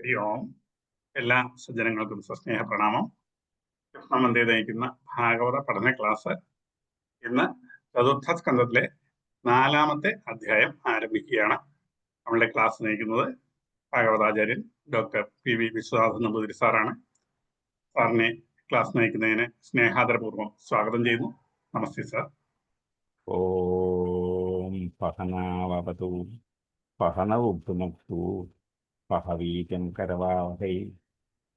ഹരി ഓം. എല്ലാ സജ്ജനങ്ങൾക്കും സസ്നേഹ പ്രണാമം. കൃഷ്ണമന്ദിർ നയിക്കുന്ന ഭാഗവത പഠന ക്ലാസ് ഇന്ന് ചതുർത്ഥ സ്കന്ധത്തിലെ 4-ാമത്തെ അധ്യായം ആരംഭിക്കുകയാണ്. നമ്മളുടെ ക്ലാസ് നയിക്കുന്നത് ഭാഗവതാചാര്യൻ doctor P V Viswanathan Namboothiri സാറാണ്. സാറിനെ ക്ലാസ് നയിക്കുന്നതിന് സ്നേഹാദരപൂർവ്വം സ്വാഗതം ചെയ്യുന്നു. നമസ്തേ സാർ. ഓം സഹനാവതു സഹനൗ ഭുനക്തു സഹ വീര്യം കരവാവഹൈ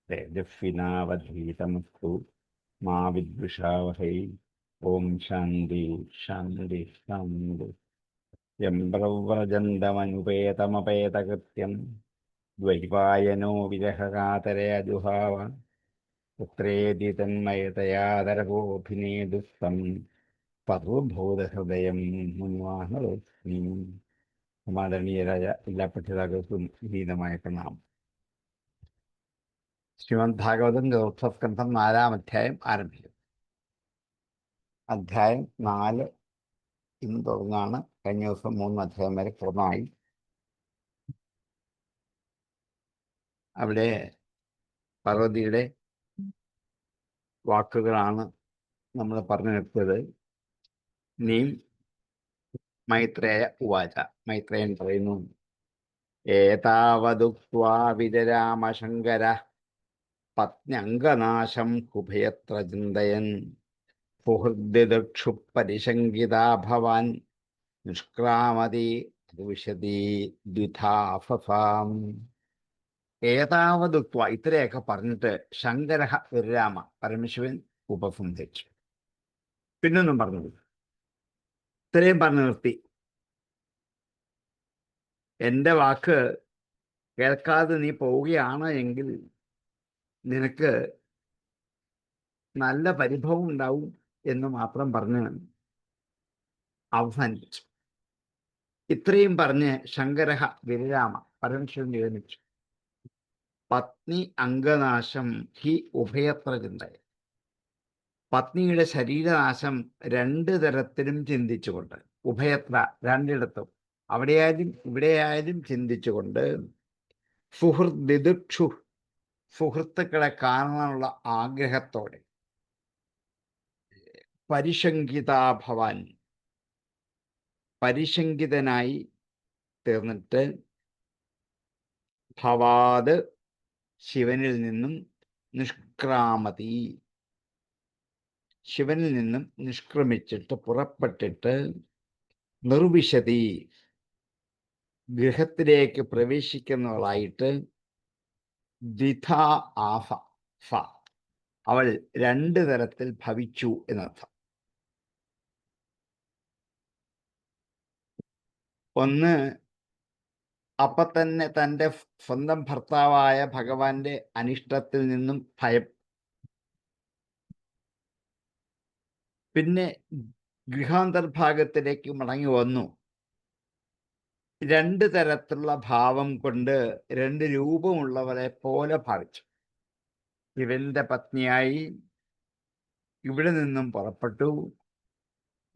തേജസ്വിനാവധീതമസ്തു മാ വിദ്വിഷാവഹൈ. ഓം ശാന്തി ശാന്തി ശാന്തി. യം പ്രവ്രജന്തമനുപേതമപേതകൃത്യം ദ്വൈപായനോ വിരഹകാതരേ അജുഹാവ പുത്രേതി തന്മയതയാദരവോഭിനേദുസ്തം സർവബോധഹൃദയം മുൻവാഹനോസ്മി. സമാദരണീയരായ എല്ലാ പഠിതാക്കൾക്കും വിനീതമായ പ്രണാമം. ശ്രീമദ് ഭാഗവതം ചതുർത്ഥസ്കന്ധം 4-ാം അധ്യായം ആരംഭിക്കും. അധ്യായം 4 ഇന്ന് തുടങ്ങാണ്. കഴിഞ്ഞ ദിവസം 3 അധ്യായം വരെ പൂർണ്ണമായി. അവിടെ പാർവതിയുടെ വാക്കുകളാണ് നമ്മൾ പറഞ്ഞു നിർത്തിയത്. ഇനിയും മൈത്രേയ ഉവാച. മൈത്രേയൻ പറയുന്നു: ഏതാവദുക്ത്വാ വിജരാമശങ്കര പത്ന്യംഗനാശം കുഭയത്ര ചിന്തയൻ സുഹൃദ്ദിദക്ഷു പരിശങ്കിതാ ഭവാൻ നിഷ്ക്രാമതി വിശദീ ദ്വിധാഫസാം. ഏതാവദുക്ത്വ, ഇത്രയൊക്കെ പറഞ്ഞിട്ട് ശങ്കര വിരാമ, പരമശിവൻ ഉപസംഹരിച്ചു. പിന്നൊന്നും പറഞ്ഞു. ഇത്രയും പറഞ്ഞു നിർത്തി. എൻ്റെ വാക്ക് കേൾക്കാതെ നീ പോവുകയാണ് എങ്കിൽ നിനക്ക് നല്ല പരിഭവം ഉണ്ടാവും എന്ന് മാത്രം പറഞ്ഞ് അവസാനിപ്പിച്ചു. ഇത്രയും പറഞ്ഞ് ശങ്കര വിരാമ, പരമശിവൻ വിരമിച്ചു. പത്നി അംഗനാശം ഹി ഉഭയത്ര ചിന്തയ. പത്നിയുടെ ശരീരനാശം 2 തരത്തിലും ചിന്തിച്ചുകൊണ്ട്, ഉഭയത്ര രണ്ടിടത്തും, അവിടെയായാലും ഇവിടെയായാലും ചിന്തിച്ചുകൊണ്ട്, സുഹൃദ്ദിദുക്ഷു സുഹൃത്തുക്കളെ കാണാനുള്ള ആഗ്രഹത്തോടെ, പരിശങ്കിതാ ഭവാൻ പരിശങ്കിതനായി തീർന്നിട്ട്, ഭവാത് ശിവനിൽ നിന്നും നിഷ്ക്രാമതി ശിവനിൽ നിന്നും നിഷ്ക്രമിച്ചിട്ട് പുറപ്പെട്ടിട്ട്, നിർവിശതി ഗൃഹത്തിലേക്ക് പ്രവേശിക്കുന്നവളായിട്ട്, ദ്വിധാ ആഫ ഫ അവൾ 2 തരത്തിൽ ഭവിച്ചു എന്നർത്ഥം. ഒന്ന്, അപ്പൊ തന്നെ തൻ്റെ സ്വന്തം ഭർത്താവായ ഭഗവാന്റെ അനിഷ്ടത്തിൽ നിന്നും ഭയം. പിന്നെ ഗൃഹാന്തർഭാഗത്തിലേക്ക് മടങ്ങി വന്നു. 2 തരത്തിലുള്ള ഭാവം കൊണ്ട് 2 രൂപമുള്ളവരെ പോലെ ഭാവിച്ചു. ഇവന്റെ പത്നിയായി ഇവിടെ നിന്നും പുറപ്പെട്ടു,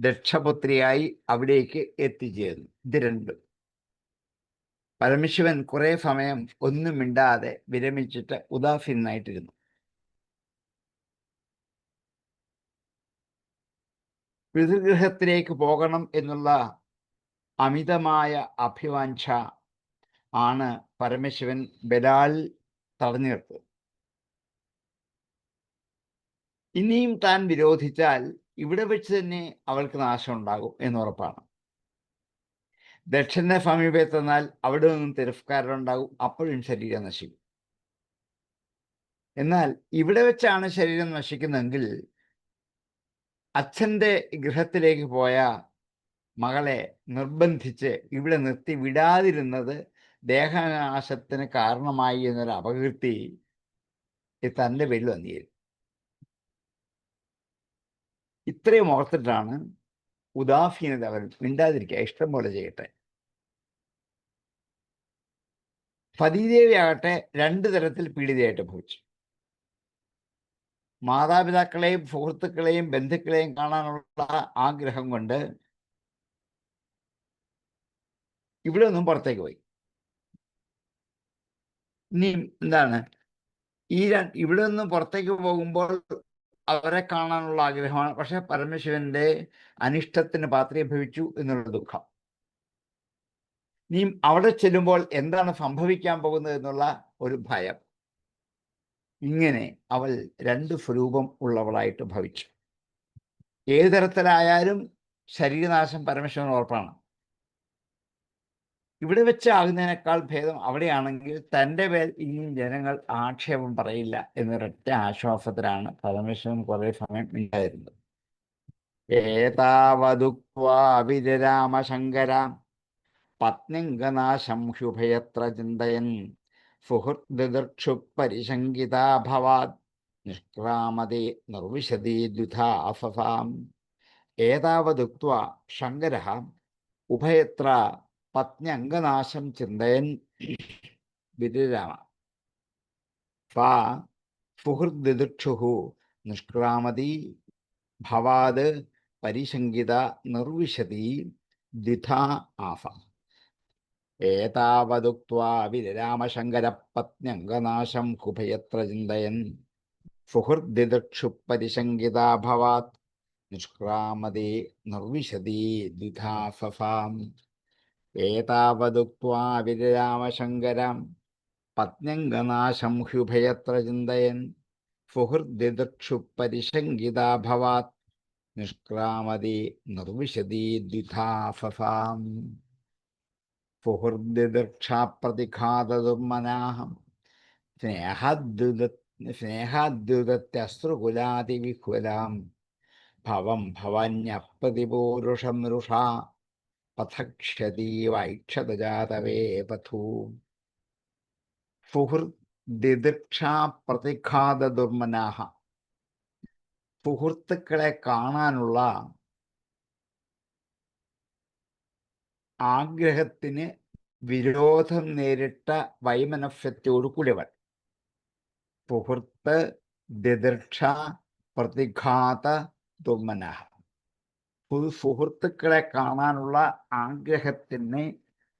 ദക്ഷപുത്രിയായി അവിടേക്ക് എത്തിച്ചേർന്നു. ഇത് 2. പരമശിവൻ കുറെ സമയം ഒന്നും മിണ്ടാതെ വിരമിച്ചിട്ട് ഉദാസീനായിട്ടിരുന്നു. പിതൃഗൃഹത്തിലേക്ക് പോകണം എന്നുള്ള അമിതമായ അഭിവാഞ്ഛ ആണ് പരമശിവൻ ബലാൽ തടഞ്ഞു നിർത്തുന്നത്. ഇനിയും താൻ വിരോധിച്ചാൽ ഇവിടെ വെച്ച് തന്നെ അവൾക്ക് നാശം ഉണ്ടാകും എന്നുറപ്പാണ്. ദക്ഷന്റെ സമീപത്തെന്നാൽ അവിടെ നിന്നും തിരസ്കാരമുണ്ടാകും, അപ്പോഴും ശരീരം നശിക്കും. എന്നാൽ ഇവിടെ വെച്ചാണ് ശരീരം നശിക്കുന്നതെങ്കിൽ അച്ഛൻ്റെ ഗൃഹത്തിലേക്ക് പോയ മകളെ നിർബന്ധിച്ച് ഇവിടെ നിർത്തി വിടാതിരുന്നത് ദേഹനാശത്തിന് കാരണമായി എന്നൊരു അപകീർത്തി തൻ്റെ പേരിൽ വന്നിരുന്നു. ഇത്രയും ഓർത്തിട്ടാണ് ഉദാസീനത അവർ മിണ്ടാതിരിക്കുക, ഇഷ്ടം പോലെ ചെയ്യട്ടെ. സതീദേവി ആകട്ടെ 2 തരത്തിൽ പീഡിതയായിട്ട് ഭവിച്ചു. മാതാപിതാക്കളെയും സുഹൃത്തുക്കളെയും ബന്ധുക്കളെയും കാണാനുള്ള ആഗ്രഹം കൊണ്ട് ഇവിടെ നിന്നും പുറത്തേക്ക് പോയി. ഇനി എന്താണ് ഇവിടെ നിന്ന് പുറത്തേക്ക് പോകുമ്പോൾ അവരെ കാണാനുള്ള ആഗ്രഹമാണ്. പക്ഷെ പരമശിവന്റെ അനിഷ്ടത്തിന് പാത്രീഭവിച്ചു എന്നുള്ള ദുഃഖം. ഇനി അവിടെ ചെല്ലുമ്പോൾ എന്താണ് സംഭവിക്കാൻ പോകുന്നത് എന്നുള്ള ഒരു ഭയം. ഇങ്ങനെ അവൾ 2 സ്വരൂപം ഉള്ളവളായിട്ട് ഭവിച്ചു. ഏത് തരത്തിലായാലും ശരീരനാശം പരമശിവൻ ഉറപ്പാണ്. ഇവിടെ വെച്ച് ആകുന്നതിനേക്കാൾ ഭേദം അവിടെയാണെങ്കിൽ തൻ്റെ പേർ ഇനിയും ജനങ്ങൾ ആക്ഷേപം പറയില്ല എന്നൊരൊറ്റ ആശ്വാസത്തിലാണ് പരമേശ്വരൻ കുറെ സമയം ഉണ്ടായിരുന്നത്. ഏതാവതുക്വാവിരരാമശങ്കര പത്നിംഗനാശം ഹ്യുഭയത്ര ചിന്തയൻ സുഹൃദ്ദിദൃക്ഷു പരിശങ്കിതാഭവാത് നിഷ്ക്രാമതി നിർവിശതി ദ്വിധാഫസാം. ഏതാവതുക്വാ ശങ്കര ഉഭയത്ര പത്ന്യംഗനാശം ചിന്തയൻ വിരരാമ സാ സുഹൃദ്ദിദൃക്ഷു നിഷ്ക്രാമതി ഭവാത് പരിശങ്കിത നിർവിശതി ദ്വിധാ ആസ. ഏതാവതുക്വാ വിരരാമശങ്കര പത്ന്യംഗനാശം കുഭയത്ര ചിന്തയൻ സുഹൃദ്ദിദൃക്ഷു പരിശങ്കിതാ ഭവാത് നിഷ്ക്രാമതി നിർവിശതി ദ്വിധാഫസാം. ഏതാവതുക്വാ വിരരാമശങ്കരം പത്ന്യംഗനാശം ഹ്യുഭയത്ര ചിന്തയൻ സുഹൃദ്ദിദൃക്ഷു പരിശങ്കിതാ ഭവാത് നിഷ്ക്രാമതി നിർവിശതി ദ്വിധാഫസാം. സുഹൃദ്ദിദൃക്ഷാപ്രതിഘാതദുർമനാഹം സ്നേഹാദ്യുതത്യശ്രുകുലാതിവിഹ്വലാം ഭവം ഭവന്യപ്രതിപൂരുഷം രുഷാ പഥക്ഷതീവൈക്ഷതജാതവേ പഥൂ. സുഹൃദ്ദിദൃക്ഷാപ്രതിഘാതദുർമനാഹ, സുഹൃത്തുക്കളെ കാണാനുള്ള ആഗ്രഹത്തിന് വിരോധം നേരിട്ട വൈമനസ്യത്തോടു കൂടിയവർ. സുഹൃത്ത് ദിദൃക്ഷ പ്രതിഘാത ദുർമനാഹ, സുഹൃത്തുക്കളെ കാണാനുള്ള ആഗ്രഹത്തിന്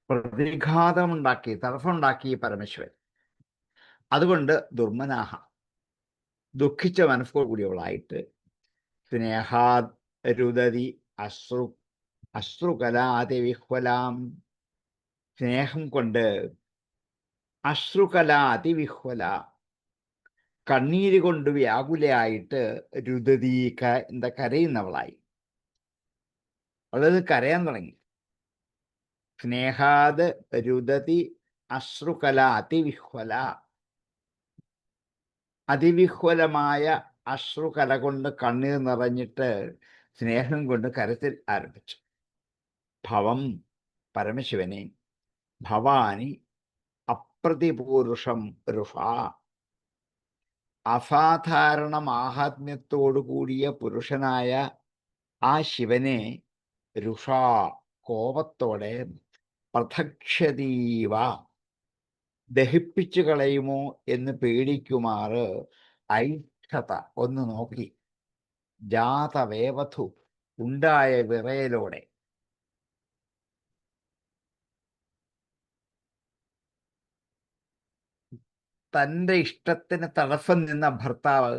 പ്രതിഘാതമുണ്ടാക്കി, തടസ്സമുണ്ടാക്കി പരമേശ്വരൻ. അതുകൊണ്ട് ദുർമനാഹ, ദുഃഖിച്ച മനസ്സോടുകൂടിയവളായിട്ട് സ്നേഹാദ് രുദതി അശ്രുകലാതിവിഹ്വലാം, സ്നേഹം കൊണ്ട് അശ്രുകലാതിവിഹ്വല, കണ്ണീര് കൊണ്ട് വ്യാകുലയായിട്ട് രുദതി കരയുന്നവളായി. അവളത് കരയാൻ തുടങ്ങി. സ്നേഹാത് രുദതി അശ്രുകല അതിവിഹ്വല, അതിവിഹ്വലമായ അശ്രുകല കൊണ്ട് കണ്ണീർ നിറഞ്ഞിട്ട് സ്നേഹം കൊണ്ട് കരച്ചിൽ ആരംഭിച്ചു. ഭവം പരമശിവനെ, ഭവാനി അപ്രതിപൂരുഷം രുഷ, അസാധാരണ മാഹാത്മ്യത്തോടു കൂടിയ പുരുഷനായ ആ ശിവനെ രുഷ, കോപത്തോടെ, പ്രഥക്ഷതീവ, ദഹിപ്പിച്ചു കളയുമോ എന്ന് പേടിക്കുമാറ്, ഐക്ഷത, ഒന്ന് നോക്കി, ജാതവേവധു, ഉണ്ടായ വിറയലോടെ. തൻ്റെ ഇഷ്ടത്തിന് തടസ്സം നിന്ന ഭർത്താവ്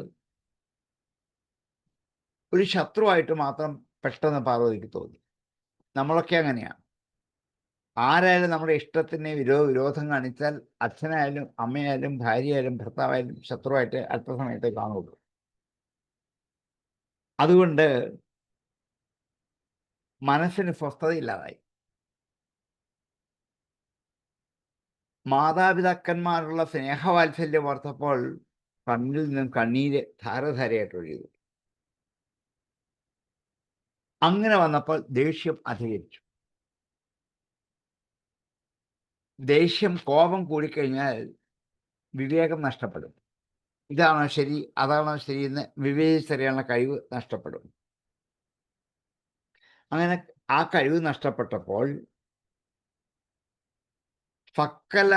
ഒരു ശത്രുവായിട്ട് മാത്രം പെട്ടെന്ന് പാർവതിക്ക് തോന്നി. നമ്മളൊക്കെ അങ്ങനെയാണ്. ആരായാലും നമ്മുടെ ഇഷ്ടത്തിന് വിരോധം കാണിച്ചാൽ അച്ഛനായാലും അമ്മയായാലും ഭാര്യയായാലും ഭർത്താവായാലും ശത്രുവായിട്ട് അല്പസമയത്തെ കാണുള്ളൂ. അതുകൊണ്ട് മനസ്സിന് സ്വസ്ഥതയില്ലാതായി. മാതാപിതാക്കന്മാരുള്ള സ്നേഹവാത്സല്യം ഓർത്തപ്പോൾ കണ്ണിൽ നിന്നും കണ്ണീര് ധാരധാരയായിട്ട് ഒഴുകി. അങ്ങനെ വന്നപ്പോൾ ദേഷ്യം അധികരിച്ചു. ദേഷ്യം, കോപം കൂടിക്കഴിഞ്ഞാൽ വിവേകം നഷ്ടപ്പെടും. ഇതാണോ ശരി, അതാണോ ശരി എന്ന് വിവേചിച്ചറിയാനുള്ള കഴിവ് നഷ്ടപ്പെടും. അങ്ങനെ ആ കഴിവ് നഷ്ടപ്പെട്ടപ്പോൾ സകല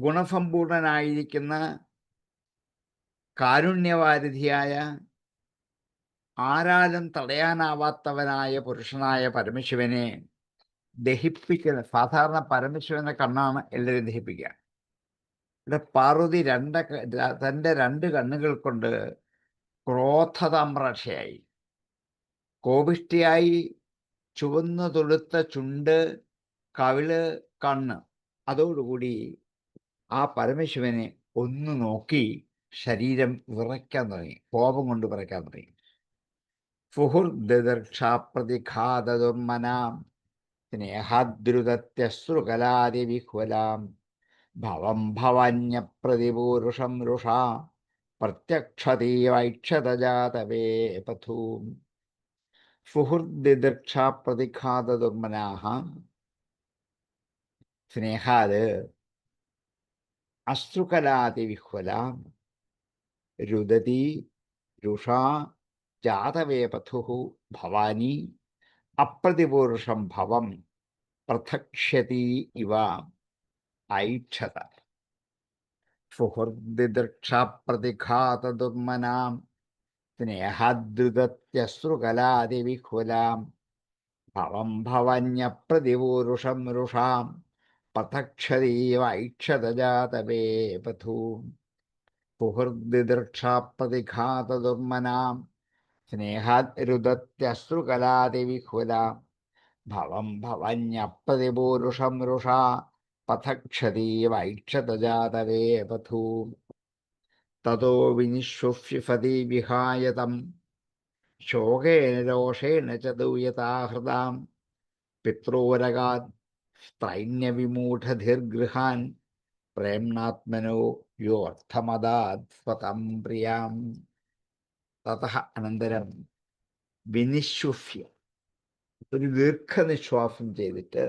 ഗുണസമ്പൂർണനായിരിക്കുന്ന കാരുണ്യവാരിധിയായ, ആരാലും തടയാനാവാത്തവനായ പുരുഷനായ പരമശിവനെ ദഹിപ്പിക്കുന്ന, സാധാരണ പരമശിവന്റെ കണ്ണാണ് എല്ലാവരും ദഹിപ്പിക്കുക. ഇവിടെ പാർവതി തൻ്റെ 2 കണ്ണുകൾ കൊണ്ട് ക്രോധതാമ്രാക്ഷയായി, കോപിഷ്ഠിയായി, ചുവന്നു തൊടുത്ത ചുണ്ട്, കവിള്, കണ്ണ്. അതോടുകൂടി ആ പരമശിവനെ ഒന്ന് നോക്കി ശരീരം വിറയ്ക്കാൻ തുടങ്ങി, കോപം കൊണ്ട് വിറയ്ക്കാൻ തുടങ്ങി. സുഹൃദ്ദർക്ഷാപ്രതിഘാതദുർമനാം സ്നേഹാദ്രുതത്യശ്രുകലാതിവിഹ്വലാം ഭവം ഭവാന്യപ്രതിപൂരുഷം രുഷാ പ്രത്യക്ഷതീവൈക്ഷതജാതവേ പഥൂം. സുഹൃദ്ദർക്ഷാപ്രതിഘാതദുർമനാഹ സ്നേഹാത് അശ്രുകലാതിവിഹ്വലാം രുദതി രുഷാ ജാതവേ പഥുഃ ഭവാനി അപ്രതിപൂരുഷം ഭവം പ്രഥക്ഷ്യതി ഇവ ഐക്ഷത. സുഹൃദ്ദർക്ഷാപ്രതിഘാതദുർമനാം സ്നേഹാദ്രുതത്യശ്രുകലാതിവിഹ്വലാം ഭവം ഭവാന്യപ്രതിപൂരുഷം രുഷാം പ്രഥക്ഷതീവ ഐക്ഷതജാതവേ പഥൂം. സുഹൃദ്ദർക്ഷാപ്രതിഘാതദുർമനാം സ്നേഹാദ്രുതത്യശ്രുകലാതിവിഹ്വലാം ഭവം ഭവന്യപ്രതിപൂരുഷം രുഷാ പഥക്ഷതീവ ഐക്ഷതജാതവേ പഥൂം. തതോ വിനിശ്വഫതി വിഹായ തം ശോകേന രോഷേണ ച ദൂയതാഹൃതാം പിത്രോരകാത് സ്ത്രൈന്യവിമൂഢധിർഗൃഹാൻ പ്രേംണാത്മനോ യോർത്ഥമദാത് സ്വതം പ്രിയാം. തതഃ അനന്തരം വിനിശ്വഫ്യ, ഒരു ദീർഘനിശ്വാസം ചെയ്തിട്ട്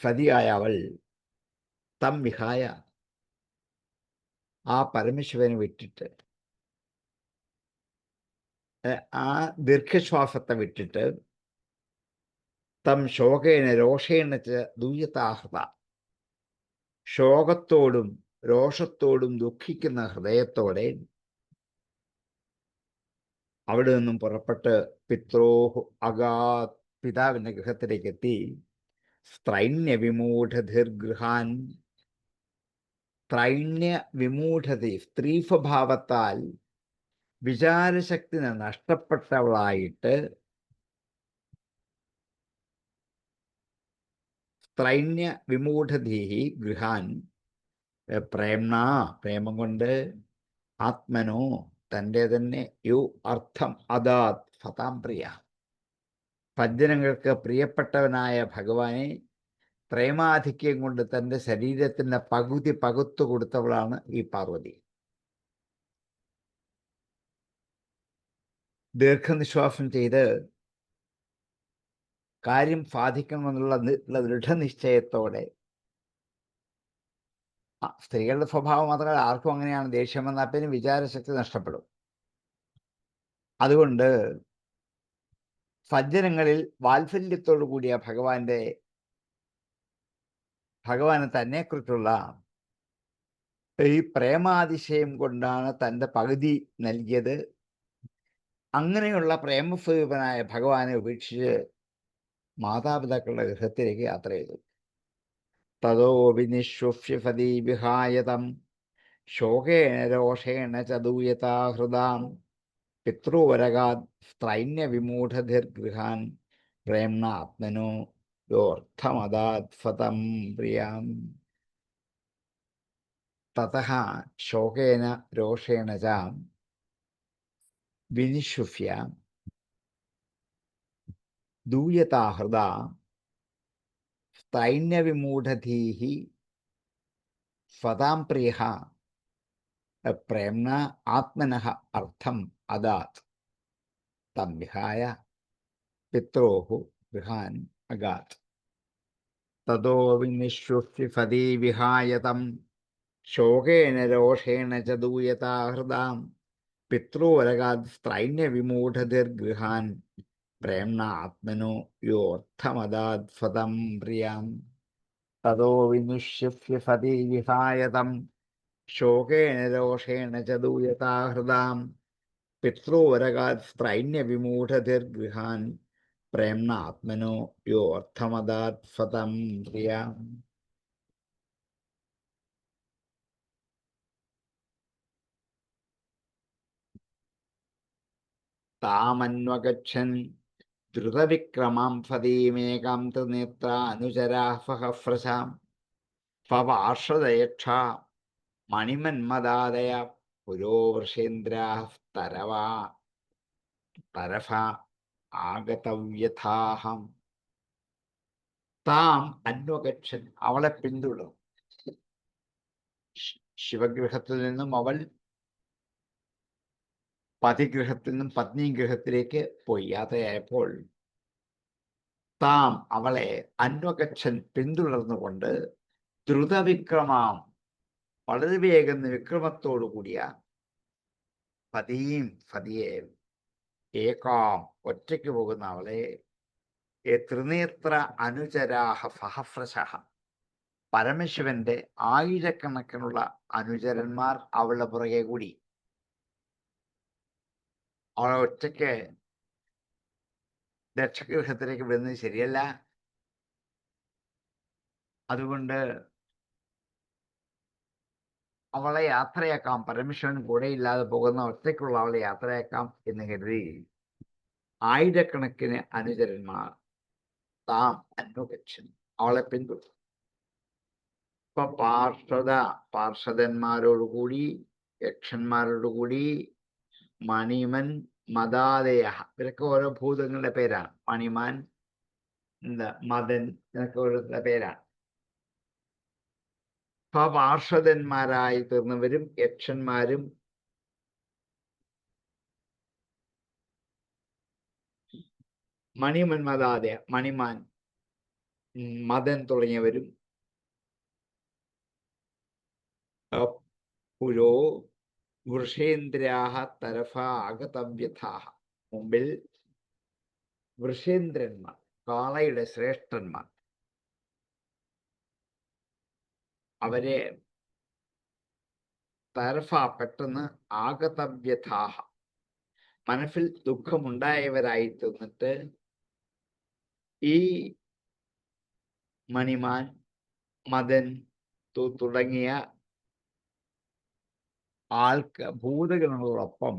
ഫതിയായ അവൾ തം വിഹായ, ആ പരമശിവനെ വിട്ടിട്ട്, ആ ദീർഘശ്വാസത്തെ വിട്ടിട്ട്, തം ശോകേന രോഷേണ ച ദൂയതാഹൃത, ശോകത്തോടും രോഷത്തോടും ദുഃഖിക്കുന്ന ഹൃദയത്തോടെ അവിടെ നിന്നും പുറപ്പെട്ട് പിത്രോഹ് അഗാത്, പിതാവിൻ്റെ ഗൃഹത്തിലേക്ക് എത്തി. സ്ത്രൈന്യവിമൂഢധിർഗൃഹാൻ, ത്രൈന്യവിമൂഢതി, സ്ത്രീസ്വഭാവത്താൽ വിചാരശക്തി നഷ്ടപ്പെട്ടവളായിട്ട്, സ്ത്രൈന്യവിമൂഢധീഹി ഗൃഹാൻ, പ്രേമം കൊണ്ട്, ആത്മനോ തൻ്റെ തന്നെ, യു അർത്ഥം അദാത് ഫതാം പ്രിയ, സജ്ജനങ്ങൾക്ക് പ്രിയപ്പെട്ടവനായ ഭഗവാനെ പ്രേമാധിക്യം കൊണ്ട് തൻ്റെ ശരീരത്തിൻ്റെ പകുതി പകുത്തു കൊടുത്തവളാണ് ഈ പാർവതി. ദീർഘനിശ്വാസം ചെയ്ത് കാര്യം സാധിക്കണമെന്നുള്ള ദൃഢനിശ്ചയത്തോടെ, സ്ത്രീകളുടെ സ്വഭാവം മാത്രമല്ല, ആർക്കും അങ്ങനെയാണ്. ദേഷ്യം വന്നാൽ പിന്നെ വിചാരശക്തി നഷ്ടപ്പെടും. അതുകൊണ്ട് സജ്ജനങ്ങളിൽ വാത്സല്യത്തോടു കൂടിയ ഭഗവാന് തന്നെക്കുറിച്ചുള്ള ഈ പ്രേമാതിശയം കൊണ്ടാണ് തൻ്റെ പകുതി നൽകിയത്. അങ്ങനെയുള്ള പ്രേമസ്വരൂപനായ ഭഗവാനെ ഉപേക്ഷിച്ച് മാതാപിതാക്കളുടെ ഗൃഹത്തിലേക്ക് യാത്ര ചെയ്തു. തതോ വിനിശ്വഫ്യഫതി വിഹായ തം ശോകേന രോഷേണ ച ദൂയതാഹൃതാം പിതൃവരകാത് സ്ത്രൈന്യവിമൂഢധിർഗൃഹാൻ പ്രേംണ ആത്മനോ യോർത്ഥമദാത് സ്വതം പ്രിയാം. തതഃ ശോകേന രോഷേണ ച വിനിശ്വഫ്യ ദൂയതാഹൃത സ്ത്രൈന്യവിമൂഢധീഃ സ്വതാം പ്രിയഃ പ്രേംണ ആത്മനഃ അർത്ഥം അദാത് തം വിഹായ പിത്രോഃ ഗൃഹാൻ അഗാത്. തതോ വിനിശ്വഫതി വിഹായ തം ശോകേന രോഷേണ ച ദൂയതാഹൃതാം പിതൃവരകാത് സ്ത്രൈന്യവിമൂഢധിർഗൃഹാൻ പ്രേംണ ആത്മനോ യോർത്ഥമദാത് സ്വതം പ്രിയാം. തതോ വിനിശ്വഫതി വിഹായ തം ശോകേന രോഷേണ ച ദൂയതാഹൃതാം പിതൃവരകാത് സ്ത്രൈണ്യവിമൂഢതിർഗൃഹാൻ പ്രേംണ ആത്മനോ യോ അർത്ഥമദാത് സ്വതം പ്രിയ. താമന്വഗച്ഛൻ ദ്രുതവിക്രമാം ഫതീമേകാം ത്രിനേത്ര അനുചരാഹ്വഹഫ്രശാം പവാർഷദയക്ഷ മണിമന്മദാദയ പുരോവൃഷേന്ദ്രാഃ തരഫ ആഗതവ്യഥാഹം. താം അന്വഗച്ഛൻ, അവളെ പിന്തുടർന്നു. ശിവഗൃഹത്തിൽ നിന്നും അവൾ പതിഗൃഹത്തിൽ നിന്നും പത്നീഗൃഹത്തിലേക്ക് പോയി യാത്രയായപ്പോൾ താം അവളെ അന്വഗച്ഛൻ പിന്തുടർന്നുകൊണ്ട് ദ്രുതവിക്രമാം, വളരെ വേഗം വിക്രമത്തോടു കൂടിയ ഫതിയെ ഏകാം, ഒറ്റയ്ക്ക് പോകുന്ന അവളെ ത്രിനേത്ര അനുചരാഹ സഹസ്രശഃ, പരമശിവന്റെ ആയിരക്കണക്കിനുള്ള അനുചരന്മാർ അവളുടെ പുറകെ കൂടി. അവളെ ഒറ്റയ്ക്ക് ദക്ഷഗൃഹത്തിലേക്ക് വിടുന്നത് ശരിയല്ല. അതുകൊണ്ട് അവളെ യാത്രയാക്കാം, പരമേശ്വരൻ കൂടെ ഇല്ലാതെ പോകുന്ന ഒറ്റയ്ക്കുള്ള അവളെ യാത്രയാക്കാം എന്ന് കരുതി ആയിരക്കണക്കിന് അനുചരന്മാർ താം അന്വഗച്ഛൻ, അവളെ പിന്തുടർന്നു. ഇപ്പൊ പാർഷദന്മാരോടുകൂടി, യക്ഷന്മാരോടുകൂടി, മണിമൻ മദാദയ, ഇവരൊക്കെ ഓരോ ഭൂതങ്ങളുടെ പേരാണ്. മണിമാൻ, മദൻ, ഇതൊക്കെ ഓരോരുത്തരുടെ പേരാണ്. പാർഷദന്മാരായി തീർന്നവരും യക്ഷന്മാരും മണിമന്മദാദയ, മണിമാൻ, മദൻ തുടങ്ങിയവരും പുരോ വൃഷേന്ദ്രാഹ തരഫ ആഗതവ്യഥാഹ, മുമ്പിൽ വൃഷേന്ദ്രന്മാർ, കാളയുടെ ശ്രേഷ്ഠന്മാർ, അവരെ തരഫ പെട്ടെന്ന് ആഗതവ്യഥാഹ, മനസ്സിൽ ദുഃഖമുണ്ടായവരായി തീർന്നിട്ട് ഈ മണിമാൻ, മദൻ തുടങ്ങിയ ഭൂതഗണങ്ങളോടൊപ്പം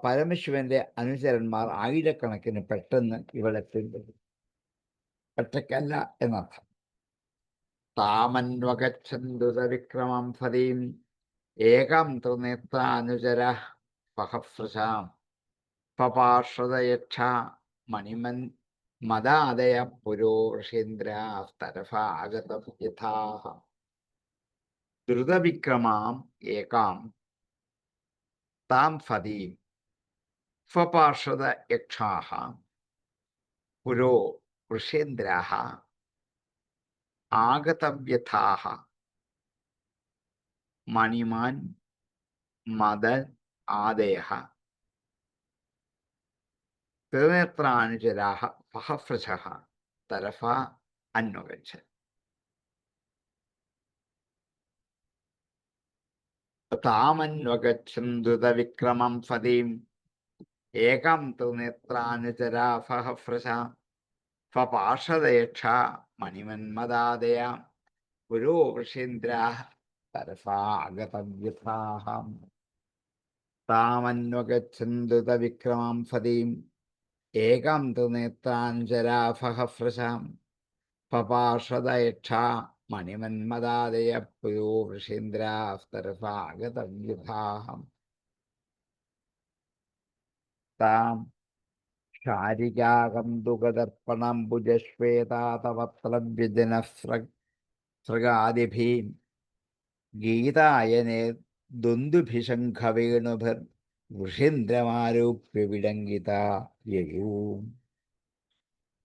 പരമശിവന്റെ അനുചരന്മാർ ആയിരക്കണക്കിന് പെട്ടെന്ന് ഇവളെ പിന്തുടരും. ഒറ്റയ്ക്കല്ല എന്നർത്ഥം. താമന്വഗച്ഛന്തുതവിക്രമം ഫലീം ഏകം ത്രിനേത്ര അനുചര പഹഫ്രശാം പപാർഷദയക്ഷ മണിമൻ മദാദയ പുരോ ഋഷീന്ദ്രാസ്തരഫ ആഗതം യഥാഹ. ദ്രുതവിക്രമാം ഏകാം താം ഫതീം സ്വപാർഷദ യക്ഷാഃ പുരോ ഋഷീന്ദ്രാഃ ആഗതവ്യഥാഃ മണിമാൻ മദൻ ആദയഃ ത്രിനേത്രാനുചരാഃ പഹഫ്രശഃ തരഫ അന്വഗച്ഛൻ. താമന്വഗച്ഛൻ ദ്രുതവിക്രമം ഫതീം ഏകം ത്രിനേത്രാനുചരാ പഹഫ്രശഃ പപാർഷദയക്ഷ മണിമന്മദാദയ പുരോ വൃഷേന്ദ്രാഃ തരഫാ ആഗതവ്യഥാഃ. താമന്വഗച്ഛൻ ദ്രുതവിക്രമം ഫതീം ഏകം ത്രിനേത്രാനുചരാ പഹഫ്രശഃ പപാർഷദയക്ഷ മണിമന്മദാദയ പുരോ വൃഷേന്ദ്രാസ്തരഫ ആഗതവ്യഥാഃ. താം ശാരികാകന്തുകദർപ്പണംബുജശ്വേതാതവത്രവ്യജനസ്രഗാദിഭിः ഗീതായനേ ദുന്ദുഭിശംഖവേണുഭിർ വൃഷേന്ദ്രമാരോപ്യ വിഡംഗിതാ യയൂ.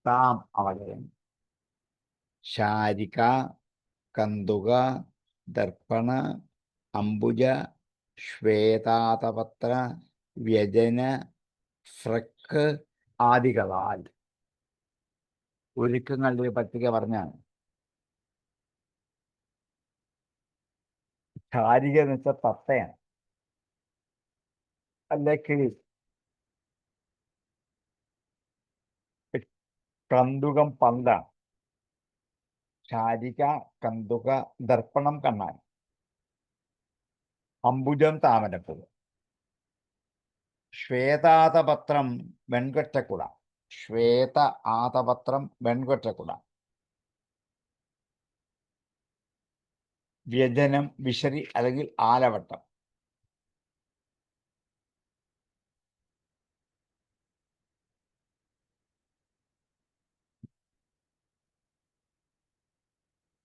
താം അവളെ ശാരിക, കന്തുക, ദർപ്പണ, അംബുജ, ശ്വേതാതപത്ര, വ്യജന, സ്രക്ക് ആദികളാൽ, ഒരുക്കങ്ങളുടെ പട്ടിക പറഞ്ഞാണ്. ശാരിക എന്ന് വെച്ചാൽ തത്തയാണ്. അല്ലെങ്കിൽ കന്തുകം പന്താണ്. ശാരിക, കന്തുക, ദർപ്പണം കണ്ണാൻ, അംബുജം താമരപ്പൂ, ശ്വേതാതപത്രം വെൺകൊറ്റക്കുട. ശ്വേത ആതപത്രം വെൺകൊറ്റക്കുട. വ്യജനം വിശറി അല്ലെങ്കിൽ ആലവട്ടം.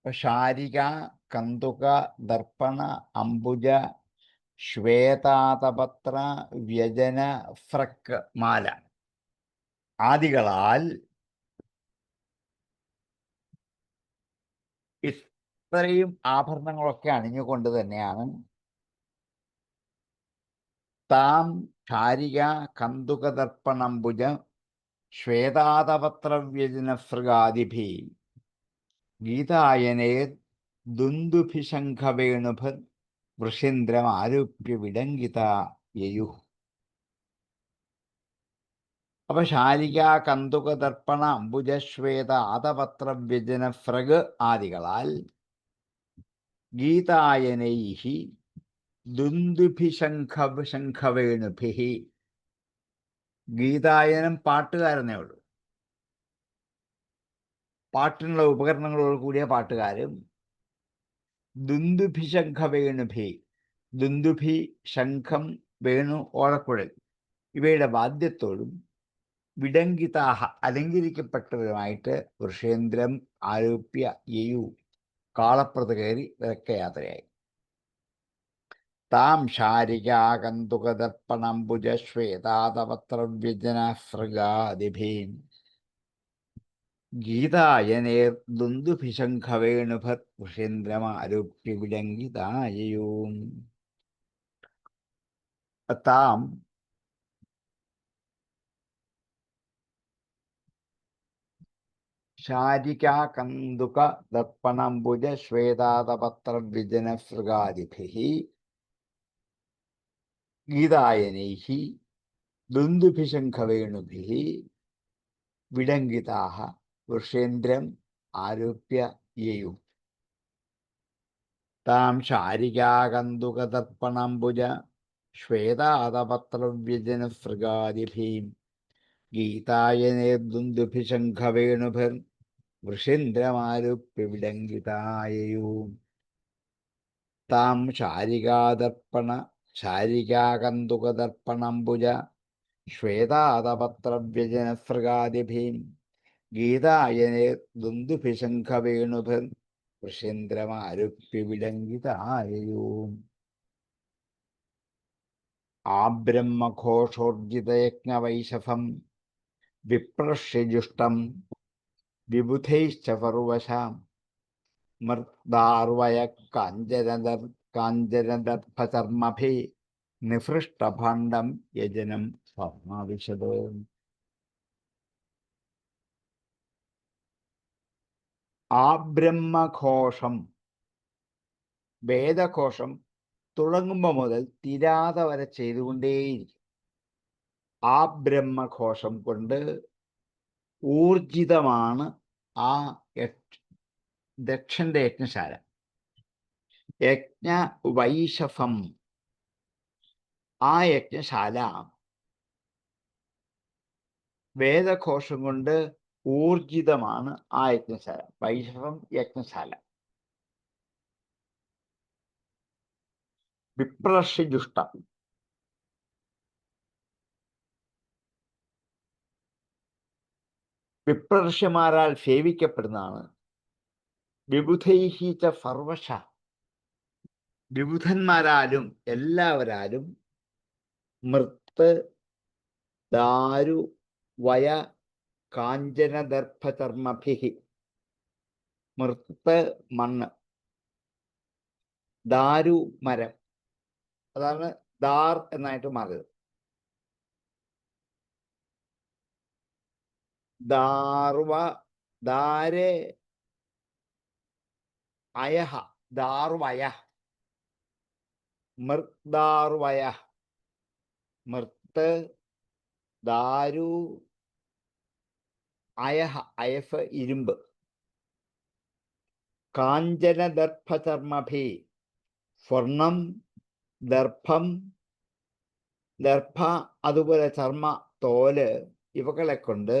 ശാരിക, കന്തുക, ദർപ്പണ, അംബുജ, ശ്വേതാതപത്ര, വ്യജന, ഫ്രക്ക്, മാല ആദികളാൽ ഇത്രയും ആഭരണങ്ങളൊക്കെ അണിഞ്ഞുകൊണ്ട് തന്നെയാണ് താം ശാരിക, കന്തുക, ദർപ്പണംബുജ, ശ്വേതാതപത്രവ്യജനഫൃഗാദിഭി ഗീതായനേ ദുന്ദുഭിശംഖവേണുഭർ വൃഷേന്ദ്രം ആരോപ്യ വിടങ്കിത യയു. അപ്പൊ ശാരിക, കന്തുക, ദർപ്പണ, അംബുജ, ശ്വേത ആതപത്രവ്യജനഫ്രഗ് ആദികളാൽ ഗീതായനൈഹി ദുന്ദുഭിശംഖവേണുഭി. ഗീതായനം പാട്ടുകാരനേ ഉള്ളൂ. പാട്ടിനുള്ള ഉപകരണങ്ങളോട് കൂടിയ പാട്ടുകാരും ദുന്ദുഭിശംഖവേണുഭി, ദുന്ദുഭി, ശംഖം, വേണു, ഓടക്കുഴൽ ഇവയുടെ വാദ്യത്തോടും വിടങ്കിതാഹ അലങ്കരിക്കപ്പെട്ടവരുമായിട്ട് വൃഷേന്ദ്രം ആരോപ്യ യയു കാളപ്രത കയറി വിലക്കയാത്രയായി. താം ശാരിക, കന്തുക, ദർപ്പണംബുജ, ശ്വേതാതപത്രവ്യജനഫൃഗാദിഭീം ഗീതായനേർ ദുന്ദുഭിശംഖവേണുഭർ വൃഷേന്ദ്രമാരോപ്യ വിടങ്കിതായയും. താം ശാരിക, കന്തുക, ദർപ്പണംബുജ, ശ്വേതാതപത്രവ്യജനഫൃഗാദിഭിഃ ഗീതായനൈഃ ദുന്ദുഭിശംഖവേണുഭിഃ വിടങ്കിതാഃ വൃഷേന്ദ്രം ആരോപ്യ യയു. താം ശാരിക, കന്തുക, ദർപ്പണംബുജ, ശ്വേതാതപത്രവ്യജനഫൃഗാദിഭീം ഗീതായനേർ ദുന്ദുഭിശംഖവേണുഭിർ വൃഷേന്ദ്രമാരോപ്യ വിടങ്കിതായയു. താം ശാരിക, കന്തുക, ദർപ്പണംബുജ, ശ്വേതാതപത്രവ്യജനഫൃഗാദിഭീം ഗീതായനേർ ദുന്ദുഭിശംഖവേണുഭിർ വൃഷേന്ദ്രമാരോപ്യ വിടങ്കിതായയു. ആബ്രഹ്മഘോഷോർജിതയജ്ഞവൈശഭം വിപ്രഷ്യജുഷ്ടം വിബുധൈശ്ച പർവശാം മൃദാർവയ കാഞ്ചനദർഭചർമ്മഭി നിഫൃഷ്ടഭാണ്ഡം യജനം സ്വർണ്ണവിശദോ. ആബ്രഹ്മഘോഷം വേദഘോഷം തുടങ്ങുമ്പോൾ മുതൽ തിരാതെ വരെ ചെയ്തുകൊണ്ടേയിരിക്കും. ആ ബ്രഹ്മഘോഷം കൊണ്ട് ഊർജിതമാണ് ആ ദക്ഷന്റെ യജ്ഞശാല. യജ്ഞ വൈശഭം, ആ യജ്ഞശാല വേദഘോഷം കൊണ്ട് ഊർജിതമാണ്. ആ യജ്ഞശാല വൈശഭം യജ്ഞശാല. വിപ്രഷ്യജുഷ്ടം, വിപ്രർഷ്യമാരാൽ സേവിക്കപ്പെടുന്നതാണ്. വിബുധൈഹി ച സർവശ, വിബുധന്മാരാലും എല്ലാവരാലും മൃത്ത്, ദാരു, വയ, കാഞ്ചനദർഭചർമ്മഭിഹി. മൃത്ത് മണ്ണ്, ദാരു മരം, അതാണ് ദാർ എന്നായിട്ട് മാറിയത്. ദാർവ, ദാരെ, അയഹ, ദാർവയ, മൃദാർവയ, മൃത്ത്, ദാരു, അയഹ, അയഫ് ഇരുമ്പ്, കാഞ്ചനദർഭചർമ്മഭി, സ്വർണം, ദർഭം, ദർഭ അതുപോലെ ചർമ്മ, തോല്, ഇവകളെ കൊണ്ട്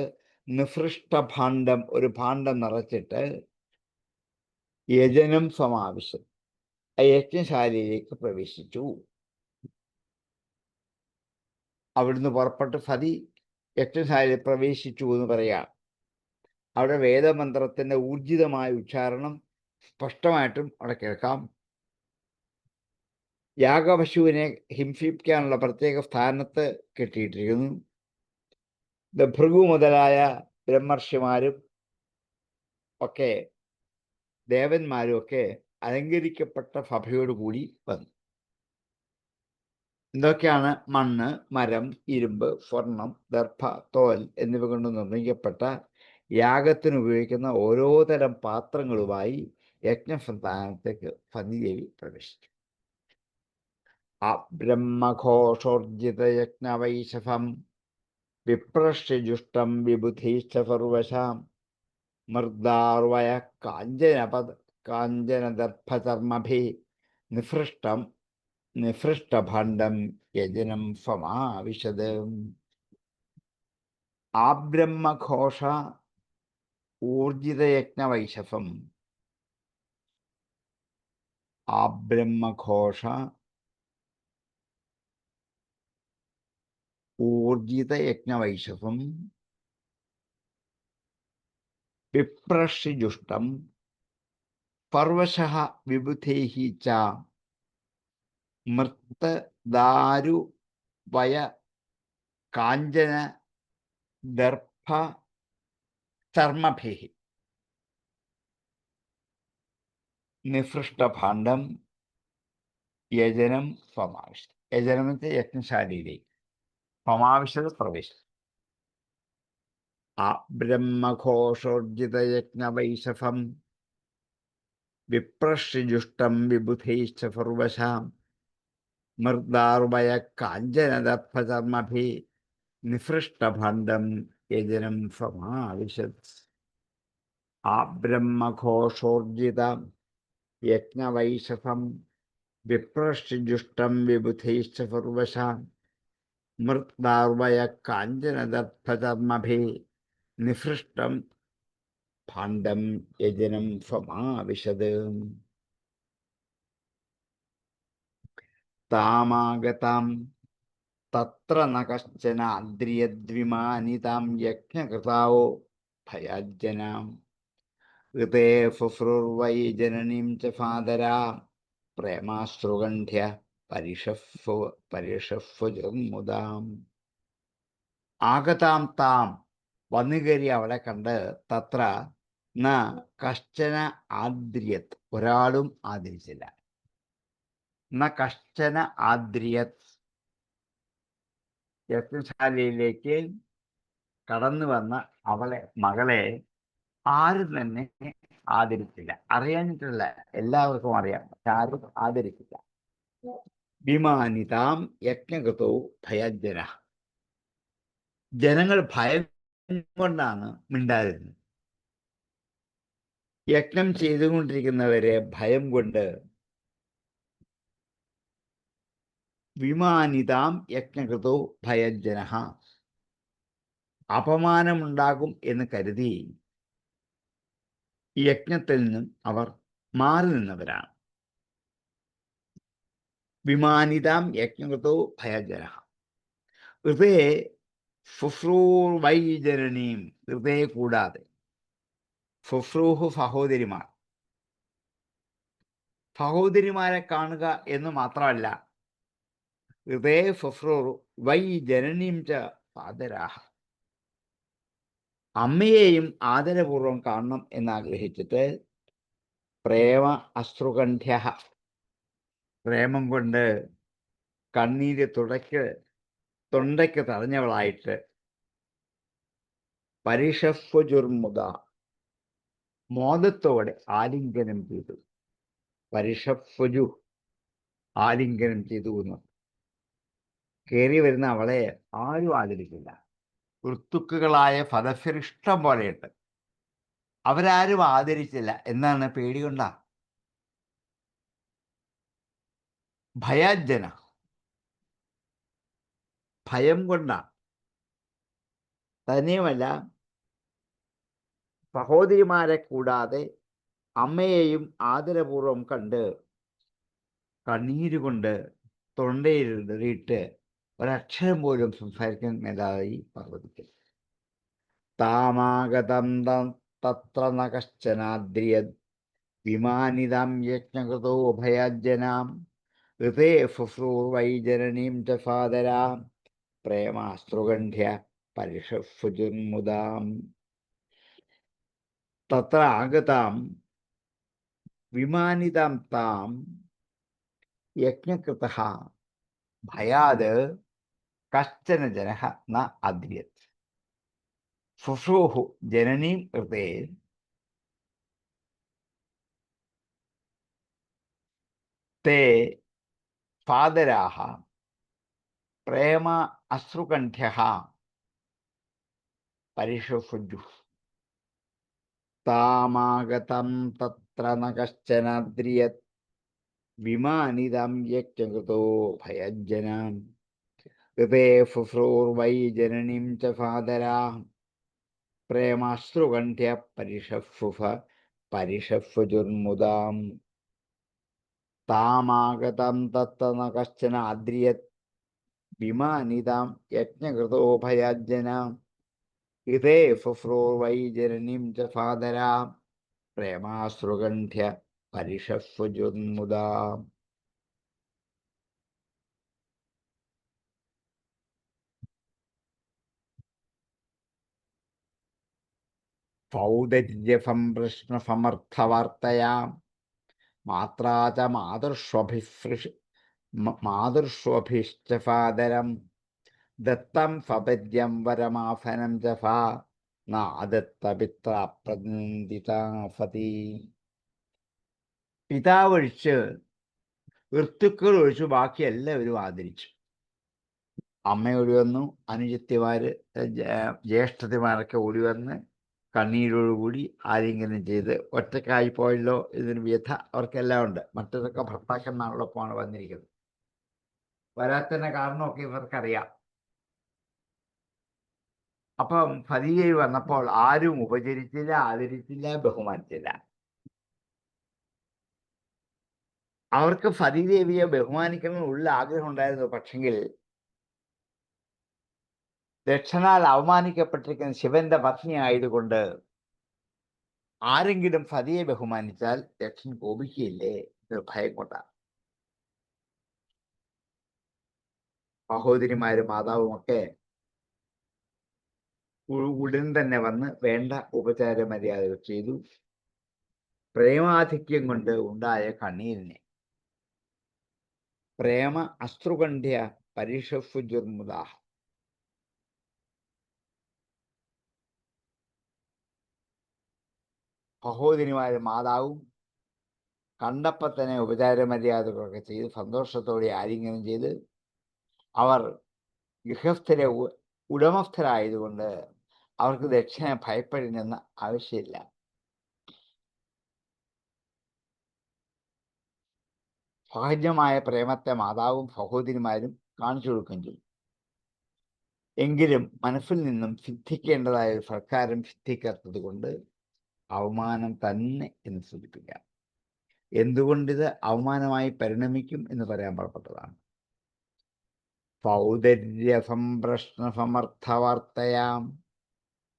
നിഫൃഷ്ടഭാണ്ഡം, ഒരു ഭാണ്ഡം നിറച്ചിട്ട് യജനം സമാവശ്യം, യജ്ഞശാലയിലേക്ക് പ്രവേശിച്ചു. അവിടുന്ന് പുറപ്പെട്ട് സതി യജ്ഞശാലയിൽ പ്രവേശിച്ചു എന്ന് പറയാം. അവിടെ വേദമന്ത്രത്തിന്റെ ഊർജിതമായ ഉച്ചാരണം സ്പഷ്ടമായിട്ടും അവിടെ കേൾക്കാം. യാഗപശുവിനെ ഹിംസിക്കാനുള്ള പ്രത്യേക സ്ഥാനത്ത് കെട്ടിയിട്ടിരിക്കുന്നു. ഭൃഗു മുതലായ ബ്രഹ്മർഷിമാരും ഒക്കെ ദേവന്മാരും ഒക്കെ അലങ്കരിക്കപ്പെട്ട സഭയോടുകൂടി വന്നു. എന്തൊക്കെയാണ്? മണ്ണ്, മരം, ഇരുമ്പ്, സ്വർണം, ദർഭ, തോൽ എന്നിവ കൊണ്ട് നിർമ്മിക്കപ്പെട്ട യാഗത്തിന് ഉപയോഗിക്കുന്ന ഓരോ തരം പാത്രങ്ങളുമായി യജ്ഞസന്താനത്തേക്ക് സതിദേവി പ്രവേശിച്ചു. ബ്രഹ്മഘോഷോർജിത യജ്ഞവൈശഭം വിപ്രശ്ചുഷ്ടം വിബുധീശ്ച സർവശാം മർദ്ദാർവയ കാഞ്ചനദർഭചർമ്മഭി നിഫൃഷ്ടഭാണ്ഡം യജനം സമാവിശത്. ആബ്രഹ്മഘോഷ ഊർജിതയജ്ഞവൈശഭം, ആബ്രഹ്മഘോഷ ഊർജിതയജ്ഞവൈശഭം വിപ്രഷിജുഷ്ടം പർവശഃ വിബുധൈഃ ച മൃത് ദാരു വയ കാഞ്ചന ദർഭ ചർമ്മഭിഃ നിഫൃഷ്ടഭാണ്ഡം യജനം സമാവിശത്. യജനത്തെ യജ്ഞശാലയിലേക്ക് സമാവിശത് പ്രവേശിച്ചു. ബ്രഹ്മഘോഷോർജിതയജ്ഞവൈശഭം വിപ്രശ്ചുഷ്ടം വിബുധൈശ്ച സർവശാം മർദ്ദാർവയ കാഞ്ചനദർഭചർമ്മഭി നിഫൃഷ്ടഭാണ്ഡം യജനം സമാവിശത്. ബ്രഹ്മഘോഷോർജിത യജ്ഞവൈശഭം വിപ്രശ്ചുഷ്ടം വിബുധൈശ്ച സർവശാം മൃദ്ദാർവയ കാഞ്ചനദർഭചർമ്മഭി നിഫൃഷ്ടം ഭാണ്ഡം യജനം സമാവിശത്. താമാഗതാം തത്ര ന കശ്ചന അദ്രിയദ്വിമാനിതാം യജ്ഞകൃതാവോ ഭയാജ്ജനാം ഋതേ ഫുഫ്രുർവൈ ജനനീം ച ഫാദരാ പ്രേമാശ്രുകണ്ഠ്യ പരിഷഫുജുർമുദാം. ആഗതാം താം, വന്നുകയറി അവളെ കണ്ട്, തത്ര ന കശ്ചന ആദ്രിയത്, ഒരാളും ആദരിച്ചില്ല. ന കശ്ചന ആദ്രിയത്, യജ്ഞശാലയിലേക്ക് കടന്നു വന്ന അവളെ, മകളെ ആരും തന്നെ ആദരിച്ചില്ല. അറിയാഞ്ഞിട്ടല്ല, എല്ലാവർക്കും അറിയാം, ആരും ആദരിച്ചില്ല. വിമാനിതാം യജ്ഞകൃതോ ഭയജന, ജനങ്ങൾ ഭയം കൊണ്ടാണ് മിണ്ടാതിരുന്നത്. യജ്ഞം ചെയ്തുകൊണ്ടിരിക്കുന്നവരെ ഭയം കൊണ്ട് വിമാനിതാം യജ്ഞകൃതോ ഭയജന, അപമാനമുണ്ടാകും എന്ന് കരുതി യജ്ഞത്തിൽ നിന്നും അവർ മാറി നിന്നവരാണ്. വിമാനിതാം യജ്ഞകൃതോ ഭയജന ഹൃദയ ഫുഫ്രൂർവൈ ജനനീം, ഹൃദയ കൂടാതെ ഫുഫ്രൂഹു സഹോദരിമാർ, സഹോദരിമാരെ കാണുക എന്ന് മാത്രമല്ല, ഹൃദയ ഫുഫ്രൂർ വൈ ജനനീം ച ഫാദരാഹ, അമ്മയെയും ആദരപൂർവം കാണണം എന്നാഗ്രഹിച്ചിട്ട് പ്രേമ അശ്രുകണ്ഠ്യ, പ്രേമം കൊണ്ട് കണ്ണീര് തൊണ്ടയ്ക്ക് തടഞ്ഞവളായിട്ട് പരിഷഫുജുർമുദ, മോദത്തോടെ ആലിംഗനം ചെയ്തു. പരിഷഫുജു, ആലിംഗനം ചെയ്തു എന്ന്. കയറി വരുന്ന അവളെ ആരും ആദരിക്കില്ല. ഋത്തുക്കുകളായ ഫലസ്യർ ഇഷ്ടം പോലെയുണ്ട്. അവരാരും ആദരിച്ചില്ല. എന്നാണ്? പേടി കൊണ്ടാ. ഭയാജന, ഭയം കൊണ്ടാ. തന്നെയുമല്ല, സഹോദരിമാരെ കൂടാതെ അമ്മയെയും ആദരപൂർവം കണ്ട് കണ്ണീരുകൊണ്ട് തൊണ്ടയിലിട്ട് ഒരക്ഷരം പോലും സംസാരിക്കാൻ മേലായി പാർവതിക്ക്. താമാഗതം തത്ര ന കശ്ചനാദ്രിയത് വിമാനിതാം യജ്ഞകൃതോ ഭയാജ്ജനാം ഋതേ ഫുഫ്രൂർവൈ ജനനീം ച ഫാദരാം പ്രേമാസ്ത്രുഗണ്ഠ്യ പരിഷഫുജുർമുദാം. തത്ര ആഗതാം വിമാനിതാം താം യജ്ഞകൃതഃ ഭയാത് കശ്ചന ജനഃ ന അദ്രിയത്. ഫുഫ്രൂഹു ജനനീം ഋതേ തേ ഫാദരാः പ്രേമ അശ്രുകണ്ഠ്യഃ പരിഷഫുജുഃ. താമാഗതം തത്ര ന കശ്ചനാദ്രിയത് വിമാനിതാം യജ്ഞകൃതോ ഭയജ്ജനാം ഋതേ ഫുഫ്രൂർവൈ ജനനീം ച ഫാദരാः പ്രേമാശ്രുകണ്ഠ്യ പരിഷഫുജുർമുദാം. താമാഗതം തത്ര ന കശ്ചന അദ്രിയത് വിമാനിതാം യജ്ഞകൃതോ ഭയാജ്ജനാം ഋതേ ഫുഫ്രൂർവൈ ജനനീം ച ഫാദരാം പ്രേമാശ്രുകണ്ഠ്യ പരിഷഫുജുർമുദാം. ഫൗദര്യഫം പ്രശ്നഫമർത്ഥവാർത്തയാം മാത്രാ ച മാതൃഷ്വഭിശ്ച ഫാദരം ദത്തം ഫപര്യം വരമാഫനം ച ഫാ നാദത്തപിത്രാപ്രനിന്ദിതാഫതി. പിതാവൊഴിച്ച് ഋത്തുക്കൾ ഒഴിച്ച് ബാക്കി എല്ലാവരും ആദരിച്ചു. അമ്മ ഓടി വന്നു, അനുജത്തിമാര് ജ്യേഷ്ഠത്തിമാരൊക്കെ ഓടി വന്ന് കണ്ണീരോടുകൂടി ആലിംഗനം ചെയ്ത് ഒറ്റക്കായി പോയല്ലോ എന്നൊരു വ്യഥ അവർക്കെല്ലാം ഉണ്ട്. മറ്റൊരൊക്കെ ഭർത്താക്കന്മാരോടൊപ്പമാണ് വന്നിരിക്കുന്നത്. വരാത്തതിൻ്റെ കാരണമൊക്കെ ഇവർക്കറിയാം. അപ്പം ഫതികയിൽ വന്നപ്പോൾ ആരും ഉപചരിച്ചില്ല, ആദരിച്ചില്ല, ബഹുമാനിച്ചില്ല. അവർക്ക് ഫതിദേവിയെ ബഹുമാനിക്കണമെന്നുള്ള ആഗ്രഹം ഉണ്ടായിരുന്നു. പക്ഷെങ്കിൽ ദക്ഷനാൽ അവമാനിക്കപ്പെട്ടിരിക്കുന്ന ശിവന്റെ പത്നി ആയതുകൊണ്ട് ആരെങ്കിലും ഫതിയെ ബഹുമാനിച്ചാൽ ദക്ഷൻ കോപിക്കുകയില്ലേ എന്നൊരു ഭയം കൊണ്ടാണ്. സഹോദരിമാരും മാതാവുമൊക്കെ ഉടൻ തന്നെ വന്ന് വേണ്ട ഉപചാര മര്യാദകൾ ചെയ്തു. പ്രേമാധിക്യം കൊണ്ട് ഉണ്ടായ കണ്ണീരിനെ പ്രേമ അശ്രുകണ്ഠ്യ പരിഷഫുജുർമുദാഹ. സഹോദരിമാരും മാതാവും കണ്ടപ്പോൾ തന്നെ ഉപചാര മര്യാദകളൊക്കെ ചെയ്ത് സന്തോഷത്തോടെ ആലിംഗനം ചെയ്ത് അവർ ഗൃഹസ്ഥരെ ഉടമസ്ഥരായതുകൊണ്ട് അവർക്ക് ദക്ഷിണ ഭയപ്പെടണമെന്ന് ആവശ്യമില്ല. സഹജമായ പ്രേമത്തെ മാതാവും സഹോദരിമാരും കാണിച്ചു കൊടുക്കുകയും ചെയ്യും. എങ്കിലും മനസ്സിൽ നിന്നും സിദ്ധിക്കേണ്ടതായ ഒരു സർക്കാരും സിദ്ധിക്കാത്തത് കൊണ്ട് അവമാനം തന്നെ എന്ന് സൂചിപ്പിക്കാം. എന്തുകൊണ്ടിത് അവമാനമായി പരിണമിക്കും എന്ന് പറയാൻ പുറപ്പെട്ടതാണ്. പൗദര്യസംപ്രശ്നസമർത്ഥവാർത്തയാം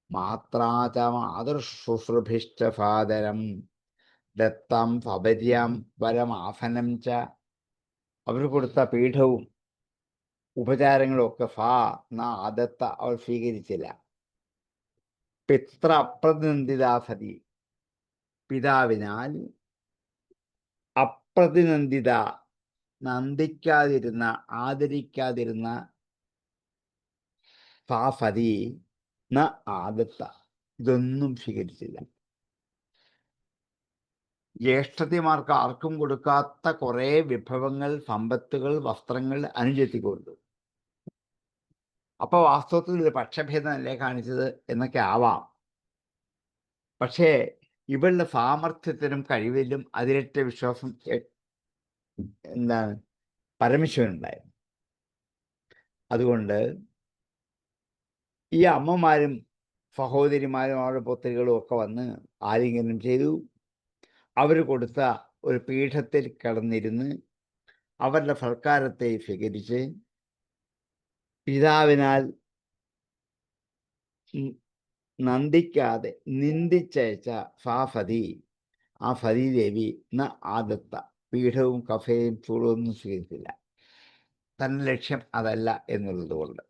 മാത്രാച മാതൃശുശ്രുഭിശ്ച ഫാദരം ദത്തം ഫപര്യാം വരമാഫനം ച. അവർ കൊടുത്ത പീഠവും ഉപചാരങ്ങളും ഒക്കെ നാദത്ത അവൾ സ്വീകരിച്ചില്ല. പിത്ര അപ്രതിനന്ദിതാസതി, പിതാവിനാൽ അപ്രതിനന്ദിത, നന്ദിക്കാതിരുന്ന, ആദരിക്കാതിരുന്ന സതി ന ആദത്ത, ഇതൊന്നും സ്വീകരിച്ചില്ല. ജ്യേഷ്ഠത്തിമാർക്ക് ആർക്കും കൊടുക്കാത്ത കുറേ വിഭവങ്ങൾ, സമ്പത്തുകൾ, വസ്ത്രങ്ങൾ അനുജത്തി കൊടുത്തു. അപ്പോൾ വാസ്തവത്തിൽ ഒരു പക്ഷഭേദമല്ലേ കാണിച്ചത് എന്നൊക്കെ ആവാം. പക്ഷേ ഇവളുടെ സാമർഥ്യത്തിനും കഴിവിലും അതിരറ്റ വിശ്വാസം എന്താണ് പരമശിവനുണ്ടായിരുന്നു. അതുകൊണ്ട് ഈ അമ്മമാരും സഹോദരിമാരും അവരുടെ പുത്രികളും ഒക്കെ വന്ന് ആലിംഗനം ചെയ്തു. അവർ കൊടുത്ത ഒരു പീഠത്തിൽ കിടന്നിരുന്ന് അവരുടെ സൽക്കാരത്തെ സ്വീകരിച്ച് പിതാവിനാൽ നന്ദിക്കാതെ നിന്ദിച്ചയച്ച ഫാഫതി, ആ ഫതീദേവി ആദത്ത പീഠവും കഫയും ചൂടൊന്നും സ്വീകരിച്ചില്ല. തന്റെ ലക്ഷ്യം അതല്ല എന്നുള്ളതുകൊണ്ട്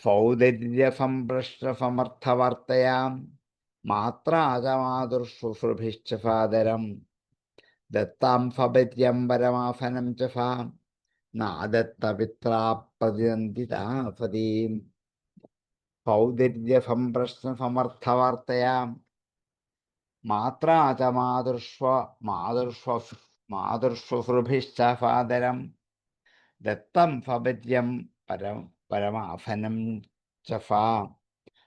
സൗന്ദര്യസംഭ്രഷ്ടസമർത്ഥവാർത്തയാം മാത്രാചമാതുർശുശ്രുഭിശ്ചഫാദരം ദത്താം ഫപര്യം പരമാഫനം ച ഫാം നാദത്തപിത്രാ പ്രതിനന്ദിതാഫതീം. സൗന്ദര്യസംഭ്രഷ്ടസമർത്ഥവാർത്തയാം മാതൃശ്വശ്രുഭിശ്ചഫാദരം ദത്തം ഫപര്യം പരമാഫനം ച ഫാം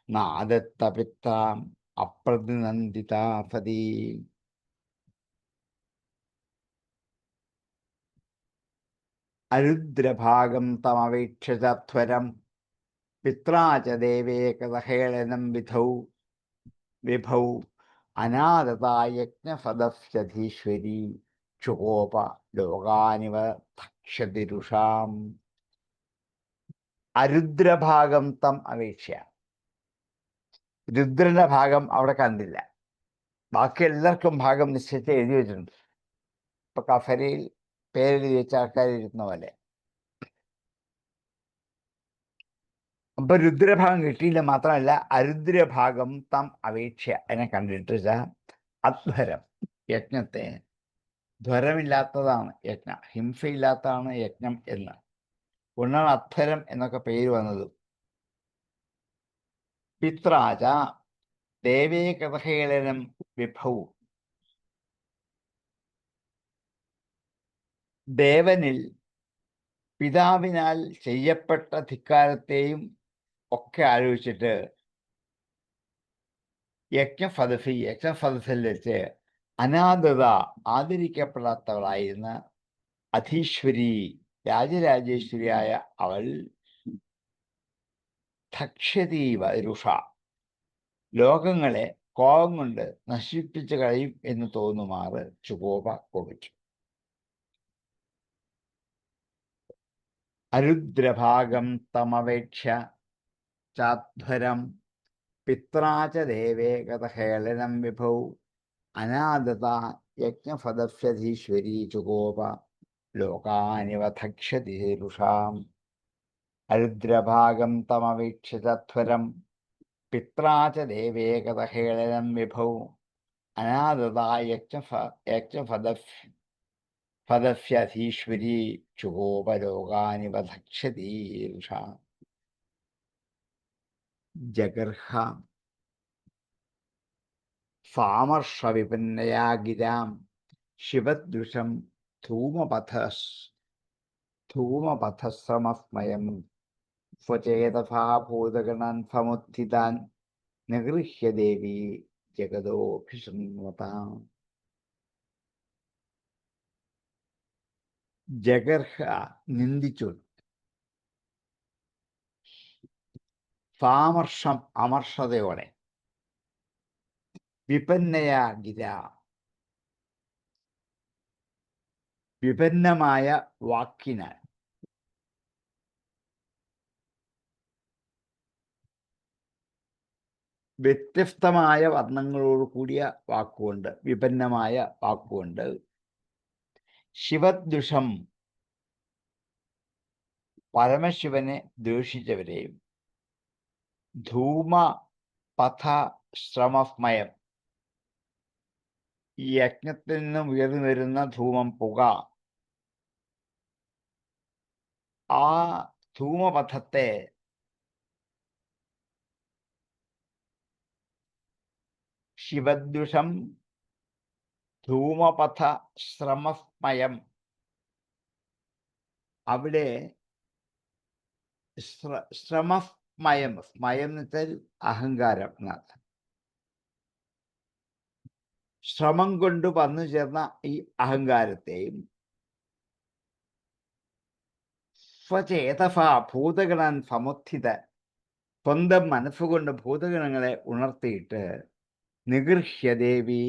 നാദത്തപിത്രാം അപ്രതിനന്ദിതാഫതീം. അരുദ്രഭാഗം തമവീക്ഷ്യത്വരം പിത്രാ ച ദേവേകതഹേളനം വിഭൗ അനാദതായജ്ഞഫലസ്യധീശ്വരീ ക്ഷോപ ലോകാനിവ തക്ഷതിരുഷാം. അരുദ്രഭാഗം തം അപേക്ഷ. രുദ്രന്റെ ഭാഗം അവിടെ കണ്ടില്ല. ബാക്കി എല്ലാവർക്കും ഭാഗം നിശ്ചയിച്ച് എഴുതി വെച്ചിട്ടുണ്ട്. ഇപ്പൊ കഫരയിൽ പേരെഴുതി വെച്ച ആൾക്കാർ ഇരുന്ന പോലെ. അപ്പൊ രുദ്രഭാഗം കിട്ടിയില്ല. മാത്രമല്ല അരുദ്രഭാഗം തം അപേക്ഷ എന്നെ കണ്ടിട്ട് അധ്വരം, യജ്ഞത്തെ ധ്വരമില്ലാത്തതാണ് യജ്ഞം, ഹിംസയില്ലാത്തതാണ് യജ്ഞം എന്ന് കൊണ്ടാണ് അധ്വരം എന്നൊക്കെ പേര് വന്നത്. പിത്രാച ദേവേകഥഹേളനം വിഭൗ, ദേവനിൽ പിതാവിനാൽ ചെയ്യപ്പെട്ട ധിക്കാരത്തെയും ഒക്കെ ആലോചിച്ചിട്ട് യജ്ഞഫലത്തിൽ വെച്ച് അനാഥത ആദരിക്കപ്പെടാത്തവളായിരുന്ന അധീശ്വരി രാജരാജേശ്വരിയായ അവൾ ധക്ഷതീവ രുഷ ലോകങ്ങളെ കോപം കൊണ്ട് നശിപ്പിച്ചു കഴിയും എന്ന് തോന്നുമാറ് ചുകോപ കോപിച്ചു. അരുദ്രഭാഗം തമവേക്ഷ ചാധ്വരം പിത്രാച ദേവേകതഹേളനം വിഭൗ അനാദത യജ്ഞഫലസ്യധീശ്വരീ ചുകോപ ലോകാനിവ ധക്ഷതി രുഷാം. അരുദ്രഭാഗം തമവീക്ഷ ചധ്വരം പിത്രാച ദേവേകതഹേളനം വിഭൗ അനാദത യജ്ഞഫലസ്യധീശ്വരീ ചുകോപ ലോകാനിവ ധക്ഷതി രുഷാം. ജഗർഹ സാമർഷവിപന്നയാ ഗിരാം ശിവദൃശം ധൂമപഥശ്രമസ്മയം സ്വചേതസാ ഭൂതഗണാൻ സമുത്ഥിതാൻ നിഗൃഹ്യ ദേവി ജഗദോഭിഷണ്വതാം. ജഗർഹ നിന്ദിച്ചു. സാമർഷം അമർഷതയോടെ. വിപന്നയാ ഗിര വിപന്നമായ വാക്കിനാൽ. വ്യത്യസ്തമായ വർണ്ണങ്ങളോട് കൂടിയ വാക്കുകൊണ്ട്, വിപന്നമായ വാക്കുകൊണ്ട് ശിവദ്വിഷം പരമശിവനെ ദ്വേഷിച്ചവരെയും ധൂമപഥ ശ്രമസ്മയം ഈ യജ്ഞത്തിൽ നിന്നും ഉയർന്നു വരുന്ന ധൂമം, പുക, ആ ധൂമപഥത്തെ ശിവദ്വിഷം ധൂമപഥ ശ്രമസ്മയം, അവിടെ ശ്രമമയം, മയം എന്ന് വെച്ചാൽ അഹങ്കാരം എന്നർത്ഥം. ശ്രമം കൊണ്ട് വന്നു ചേർന്ന ഈ അഹങ്കാരത്തെയും സ്വചേതഫ ഭൂതഗണാൻ സമുത്ഥിത, സ്വന്തം മനസ്സുകൊണ്ട് ഭൂതഗണങ്ങളെ ഉണർത്തിയിട്ട് നിഗൃഹ്യ ദേവി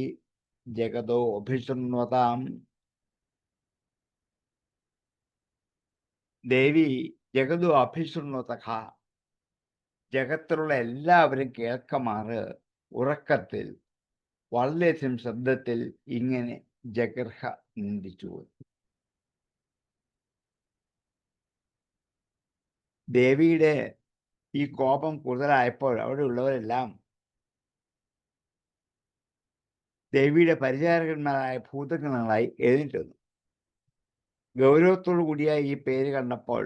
ജഗതോ അഭിശൃണ്വതാം, ദേവി ജഗതോ അഭിശൃണ്വതഃ, ജഗത്തിലുള്ള എല്ലാവരും കേൾക്കമാറ് ഉറക്കത്തിൽ വളരെയധികം ശബ്ദത്തിൽ ഇങ്ങനെ ജഗർഹ നിന്ദിച്ചു. ദേവിയുടെ ഈ കോപം കൂടുതലായപ്പോൾ അവിടെയുള്ളവരെല്ലാം ദേവിയുടെ പരിചാരകന്മാരായ ഭൂതഗണങ്ങളായി എഴുന്നേറ്റ് വന്നു. ഗൗരവത്തോടു കൂടിയ ഈ പേര് കണ്ടപ്പോൾ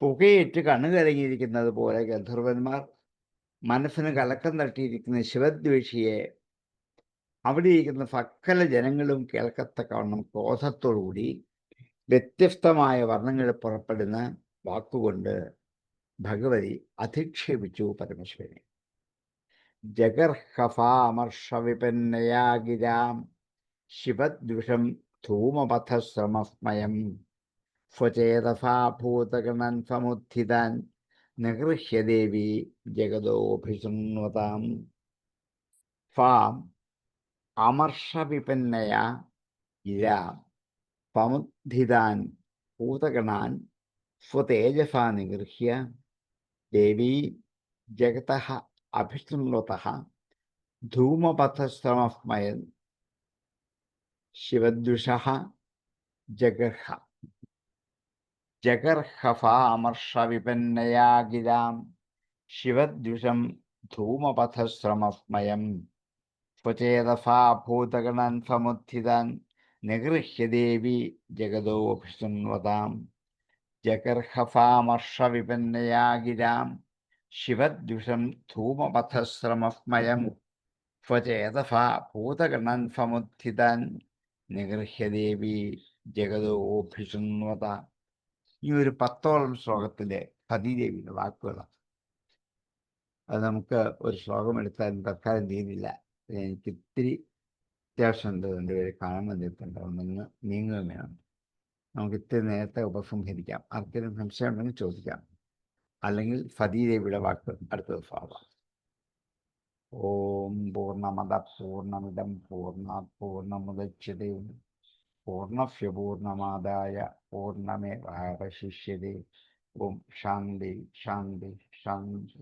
പുകയേറ്റ് കണ്ണുകലങ്ങിയിരിക്കുന്നത് പോലെ ഗന്ധർവന്മാർ മനസ്സിന് കലക്കം തട്ടിയിരിക്കുന്ന ശിവദ്വേഷിയെ അവിടെ ഇരിക്കുന്ന സകല ജനങ്ങളും കേൾക്കത്തക്കവണ്ണം ക്രോധത്തോടുകൂടി വ്യത്യസ്തമായ വർണ്ണങ്ങളിൽ പുറപ്പെടുന്ന വാക്കുകൊണ്ട് ഭഗവതി അധിക്ഷേപിച്ചു പരമേശ്വരനെ. ജഗർഹഫാമർഷവിപന്നയാ ഗിരാം ശിവദ്വിഷം ധൂമപഥശ്രമസ്മയം സ്വചേതസാ ഭൂതഗണൻ സമുത്ഥിതാൻ നിഗൃഹ്യ ദേവി ജഗതോഭിശൃണ്വതാം. ഫാം അമർഷവിപന്നയാ ഗിരാം സമുദ്ധിതാൻ ഭൂതഗണാൻ സ്വതേജസാ നിഗൃഹ്യ ദേവി ജഗതഃ അഭിശൃണ്വതഃ ധൂമപഥശ്രമസ്മയൻ ശിവദ്വിഷഃ ജഗർഹ. ജഗർഹഫാമർഷവിപന്നയാ ഗിരാം ശിവദ്വിഷം ധൂമപഥശ്രമസ്മയം സ്വചേതസാ ഭൂതഗണാൻ സമുത്ഥിതാൻ നിഗൃഹ്യ ദേവി ജഗതോഭിശൃണ്വതാം. ജഗർഹഫാമർഷവിപന്നയാ ഗിരാം ശിവദ്വിഷം ധൂമപഥശ്രമസ്മയം സ്വചേതസാ ഭൂതഗണാൻ സമുത്ഥിതാൻ നിഗൃഹ്യ ദേവി ജഗതോഭിശൃണ്വത. ഈ ഒരു 10ഓളം ശ്ലോകത്തിലെ സതീദേവിയുടെ വാക്കുകളാണ്. അത് നമുക്ക് ഒരു ശ്ലോകം എടുത്താലും തൽക്കാലം തീരില്ല. എനിക്ക് ഇത്തിരി അത്യാവശ്യമുണ്ട്, എൻ്റെ പേര് കാണാൻ വന്നിട്ടുണ്ട്, ഒന്ന് നീങ്ങുകയും വേണം. നമുക്ക് ഇത്തിരി നേരത്തെ ഉപസംഹരിക്കാം. ആർക്കെങ്കിലും സംശയം ഉണ്ടെങ്കിൽ ചോദിക്കാം, അല്ലെങ്കിൽ സതീദേവിയുടെ വാക്ക് അടുത്ത ദിവസം ആവാം. ഓം പൂർണ്ണമദ പൂർണ്ണമിദം പൂർണ്ണാത് പൂർണ്ണമുദച്യതേ പൂർണ്ണസ്യ പൂർണ്ണമാദായ പൂർണ്ണമേവാവശിഷ്യതേ. ഓം ശാന്തി ശാന്തി ശാന്തി.